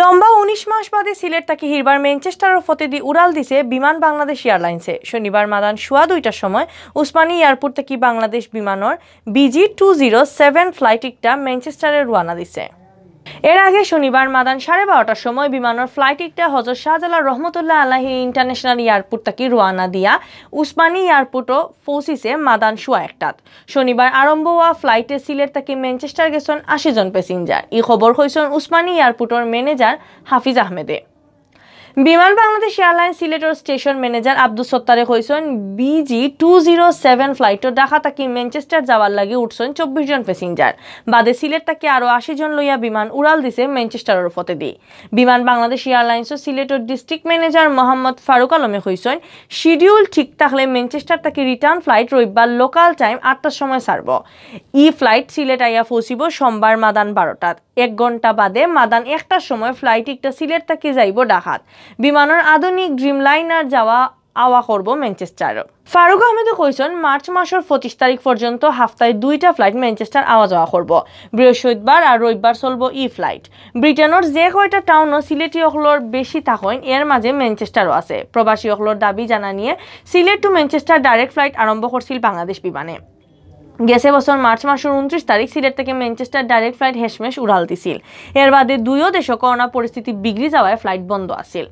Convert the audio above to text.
লম্বা ১৯ মাস বাদে সিলেট থেকে হিরবার ম্যানচেস্টারের ফতেদি উড়াল দিছে বিমান বাংলাদেশ এয়ারলাইন্সে। শনিবার মাদান সোয়া ২টার সময় উসমানী এয়ারপোর্ট থেকে বাংলাদেশ বিমানের BG207 ফ্লাইট একটা ম্যানচেস্টারে রওনা দিছে। এর আগে শনিবার মাদান ১২:৩০টার সময় বিমানের ফ্লাইট একটা হযরত শাহজালাল রহমতুল্লাহ আলাইহি ইন্টারন্যাশনাল এয়ারপোর্ট থেকে রওনা দিয়া উসমানী এয়ারপোর্টও পৌঁছিছে মাদান সোয়া ১টাত। শনিবার আরম্ভ হওয়া ফ্লাইটে সিলেট থেকে ম্যানচেস্টার গেছেন ৮০ জন প্যাসেঞ্জার। এই খবর হয়েছেন উসমানী এয়ারপোর্টের ম্যানেজার হাফিজ আহমেদে। বিমান বাংলাদেশ এয়ারলাইন্স সিলেটের স্টেশন ম্যানেজার আব্দুল সত্তারে কইছেন BG207 ফ্লাইটে ঢাকা থেকে ম্যানচেস্টার যাওয়ার লাগে উঠছেন ২৪ জন প্যাসেঞ্জার। বাদে সিলেট থেকে আরো ৮০ জন লইয়া বিমান উড়াল দিছে ম্যানচেস্টারের ফতে দিয়ে। বিমান বাংলাদেশ এয়ারলাইন্সের সিলেটের ডিস্ট্রিক্ট ম্যানেজার মোহাম্মদ ফারুক আলমে কইছেন শিডিউল ঠিক থাকলে ম্যানচেস্টার থেকে রিটার্ন ফ্লাইট রবিবার লোকাল টাইম ৮টার সময় ছাড়ব। ই ফ্লাইট সিলেট আইয়া পৌঁছিব সোমবার মাদান ১২টাত। ১ ঘন্টা বাদে মাদান ১টার সময় ফ্লাইট একটা সিলেট থেকে যাইব ঢাকাত। বিমানের আধুনিক ড্রিমলাইনার যাওয়া আওয়া করব ম্যানচেস্টার। ফারুক আহমেদে কইছেন মার্চ মাসের ২৫ তারিখ পর্যন্ত হাফতায় ২টা ফ্লাইট ম্যানচেস্টার আওয়া যাওয়া করব। বৃহস্পতিবার আর রবিবার চলব ই ফ্লাইট। ব্রিটেনের যে কয়টা টাউনও সিলেটি অকলর বেশি থাকেন এর মাঝে ম্যানচেস্টারও আছে। প্রবাসী অকলর দাবি জানা নিয়ে Sylhet to Manchester direct flight আরম্ভ করছিল বাংলাদেশ বিমানে। গেছে বছর মার্চ মাসের ২৯ তারিখ সিলেট থেকে ম্যানচেস্টার ডাইরেক্ট ফ্লাইট হেসমেশ উড়াল দিছিল। এর বাদে দুইও দেশে করোনা পরিস্থিতি বিগড়ি যাওয়ায় ফ্লাইট বন্ধ আছিল।